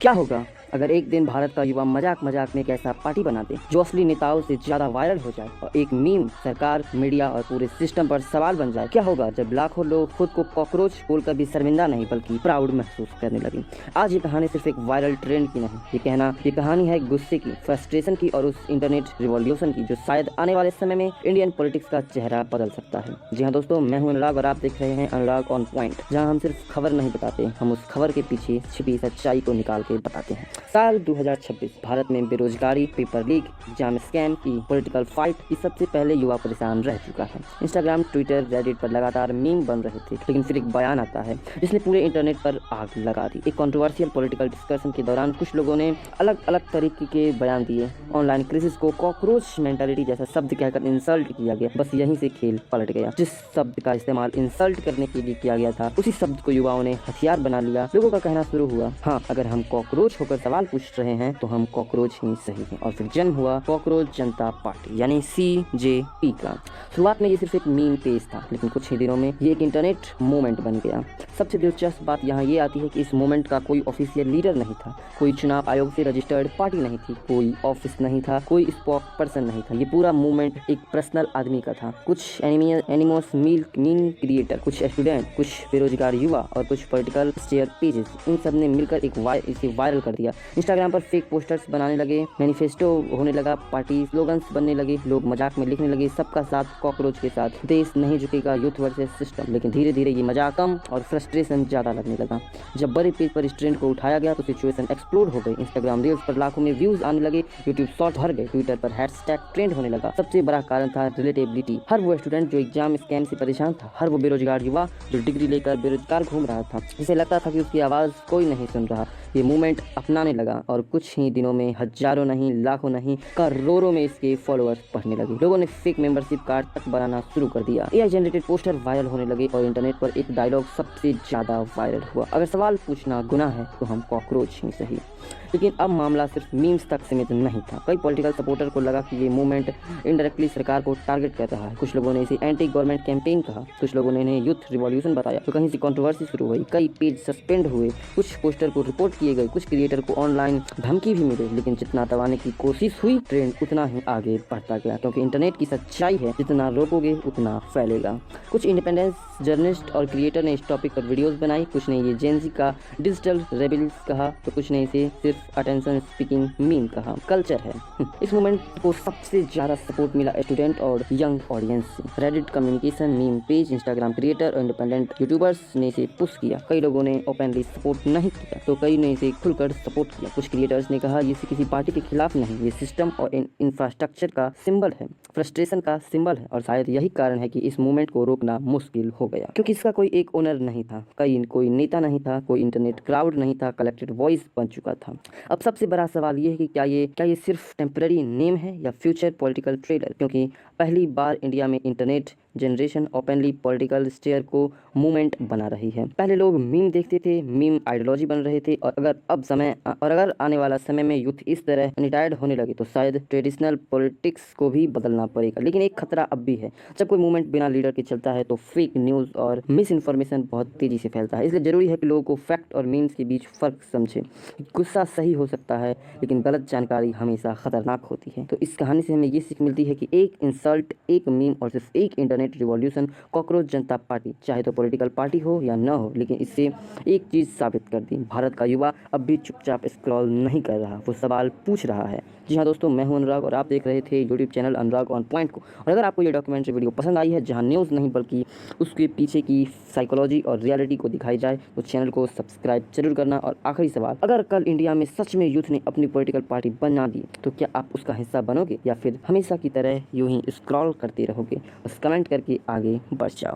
क्या होगा अगर एक दिन भारत का युवा मजाक मजाक में एक ऐसा पार्टी बना दे जो असली नेताओं से ज्यादा वायरल हो जाए और एक मीम सरकार, मीडिया और पूरे सिस्टम पर सवाल बन जाए? क्या होगा जब लाखों लोग खुद को कॉकरोच बोलकर भी शर्मिंदा नहीं बल्कि प्राउड महसूस करने लगे? आज ये कहानी सिर्फ एक वायरल ट्रेंड की नहीं, ये कहानी है गुस्से की, फ्रस्ट्रेशन की और उस इंटरनेट रिवॉल्यूशन की जो शायद आने वाले समय में इंडियन पॉलिटिक्स का चेहरा बदल सकता है। जी हाँ दोस्तों, मैं हूँ अनुराग और आप देख रहे हैं अनुराग ऑन पॉइंट, जहाँ हम सिर्फ खबर नहीं बताते, हम उस खबर के पीछे छिपी सच्चाई को निकाल के बताते हैं। साल 2026 भारत में बेरोजगारी, पेपर लीक, एग्जाम स्कैम की पॉलिटिकल फाइट, इस सबसे पहले युवा परेशान रह चुका है। इंस्टाग्राम, ट्विटर, रेडिट पर लगातार मीम बन रहे थे, लेकिन फिर एक बयान आता है जिसने पूरे इंटरनेट पर आग लगा दी। एक कंट्रोवर्शियल पॉलिटिकल डिस्कशन के दौरान कुछ लोगों ने अलग अलग तरीके के बयान दिए। ऑनलाइन क्रिसिस को कॉकरोच मेंटालिटी जैसा शब्द कहकर इंसल्ट किया गया। बस यहीं से खेल पलट गया। जिस शब्द का इस्तेमाल इंसल्ट करने के लिए किया गया था, उसी शब्द को युवाओं ने हथियार बना लिया। लोगों का कहना शुरू हुआ, हाँ, अगर हम कॉकरोच होकर सवाल पूछ रहे हैं तो हम कॉकरोच ही सही हैं। और फिर जन्म हुआ कॉकरोच जनता पार्टी यानी CJP का। शुरुआत में ये सिर्फ एक मीम पेज था, लेकिन कुछ ही दिनों में ये एक इंटरनेट मूवमेंट बन गया। सबसे दिलचस्प बात यहाँ ये आती है कि इस मूवमेंट का कोई ऑफिशियल लीडर नहीं था, कोई चुनाव आयोग से रजिस्टर्ड पार्टी नहीं थी, कोई ऑफिस नहीं था, कोई स्पोक पर्सन नहीं था। ये पूरा मूवमेंट एक पर्सनल आदमी का था। कुछ एनिमोस मीम क्रिएटर, कुछ स्टूडेंट, कुछ बेरोजगार युवा और कुछ पॉलिटिकल शेयर पेजेस, इन सब ने मिलकर इसे वायरल कर दिया। इंस्टाग्राम पर फेक पोस्टर्स बनाने लगे, मैनिफेस्टो होने लगा, पार्टी स्लोगन्स बनने लगे, लोग मजाक में लिखने लगे सबका साथ कॉकरोच के साथ, देश नहीं झुकेगा, यूथ वर्सेस सिस्टम। लेकिन धीरे धीरे ये मजाक कम और फ्रस्ट्रेशन ज्यादा लगने लगा। जब बड़े पेज पर इस ट्रेंड को उठाया गया तो सिचुएशन एक्सप्लोड हो गई। इंस्टाग्राम रील्स पर लाखों में व्यूज आने लगे, यूट्यूब शॉर्ट भर गए, ट्विटर पर हैशटैग ट्रेंड होने लगा। सबसे बड़ा कारण था रिलेटेबिलिटी। हर वो स्टूडेंट जो एग्जाम स्कैम से परेशान था, हर वो बेरोजगार युवा जो डिग्री लेकर बेरोजगार घूम रहा था, जिसे लगता था कि उसकी आवाज कोई नहीं सुन रहा, ये मूवमेंट अपनाने लगा और कुछ ही दिनों में हजारों नहीं, लाखों नहीं, करोड़ों में इसके फॉलोअर्स बढ़ने लगे। लोगों ने फेक मेंबरशिप कार्ड तक बनाना शुरू कर दिया, AI जनरेटेड पोस्टर वायरल होने लगे और इंटरनेट पर एक डायलॉग सबसे ज्यादा वायरल हुआ, अगर सवाल पूछना गुनाह है तो हम कॉकरोच ही सही। लेकिन अब मामला सिर्फ मीम्स तक सीमित नहीं था। कई पॉलिटिकल सपोर्टर को लगा कि ये मूवमेंट इनडायरेक्टली सरकार को टारगेट कर रहा है। कुछ लोगों ने इसे एंटी गवर्नमेंट कैंपेन कहा, कुछ लोगों ने इन्हें यूथ रिवॉल्यूशन बताया, तो कहीं से कंट्रोवर्सी शुरू हुई, कई पेज सस्पेंड हुए, कुछ पोस्टर को रिपोर्ट किए गए, कुछ क्रिएटर को ऑनलाइन धमकी भी मिली। लेकिन जितना दबाने की कोशिश हुई, ट्रेंड उतना ही आगे बढ़ता गया, क्योंकि इंटरनेट की सच्चाई है, जितना रोकोगे उतना फैलेगा। कुछ इंडिपेंडेंस जर्नलिस्ट और क्रिएटर ने इस टॉपिक पर वीडियोस बनाई, कुछ ने ये जेन ज़ी का डिजिटल रेबल्स कहा, तो कुछ ने इसे सिर्फ अटेंशन स्पीकिंग मीम कहा। कल्चर है। इस मूवमेंट को सबसे ज्यादा सपोर्ट मिला स्टूडेंट और यंग ऑडियंस से। Reddit communication, meme page, Instagram creator और इंडिपेंडेंट यूट्यूबर्स ने इसे पुश किया। कई लोगों ने ओपनली सपोर्ट नहीं किया तो कई ने इसे खुलकर सपोर्ट किया। कुछ क्रिएटर्स ने कहा ये किसी पार्टी के खिलाफ नहीं, ये सिस्टम और इंफ्रास्ट्रक्चर का सिंबल है, फ्रस्ट्रेशन का सिंबल है। और शायद यही कारण है कि इस मूवमेंट को रोकना मुश्किल हो गया, क्योंकि इसका कोई एक ओनर नहीं था, कोई नेता नहीं था, कोई इंटरनेट क्राउड नहीं था, कलेक्टेड वॉइस बन चुका था। अब सबसे बड़ा सवाल ये है कि क्या ये सिर्फ टेम्पररी नेम है या फ्यूचर पॉलिटिकल ट्रेलर? क्योंकि पहली बार इंडिया में internet generation openly political stir को मूवमेंट बना रही है। पहले लोग मीम देखते थे, मीम आइडियोलॉजी बन रहे थे, और अगर आने वाला समय में यूथ इस तरह रिटायर्ड होने लगे तो शायद ट्रेडिशनल पॉलिटिक्स को भी बदलना पड़ेगा। लेकिन एक खतरा अब भी है, जब कोई मूवमेंट बिना लीडर के चलता है तो फेक न्यूज़ और मिस इन्फॉर्मेशन बहुत तेजी से फैलता है। इसलिए जरूरी है कि लोगों को फैक्ट और मीम्स के बीच फर्क समझे। गुस्सा सही हो सकता है, लेकिन गलत जानकारी हमेशा खतरनाक होती है। तो इस कहानी से हमें ये सीख मिलती है कि एक इंसल्ट, एक मीम और सिर्फ एक इंटरनेट रिवॉल्यूशन, कॉकरोच जनता पार्टी, चाहे तो पॉलिटिकल पार्टी हो या न हो, लेकिन इससे एक चीज साबित कर दी, भारत का युवा अब भी चुपचाप स्क्रॉल नहीं कर रहा, वो सवाल पूछ रहा है। जी हाँ दोस्तों, मैं हूं अनुराग और आप देख रहे थे YouTube channel Anurag on point को। और अगर आपको ये डॉक्यूमेंट्री वीडियो पसंद आई है, जहां न्यूज़ नहीं बल्कि उसके पीछे की साइकोलॉजी और रियलिटी को दिखाई जाए, तो चैनल को सब्सक्राइब जरूर करना। और आखिरी सवाल, अगर कल इंडिया में सच में यूथ ने अपनी पॉलिटिकल पार्टी बना दी तो क्या आप उसका हिस्सा बनोगे या फिर हमेशा की तरह यूं ही स्क्रॉल करते रहोगे? बस कमेंट करके आगे बढ़ जाओ।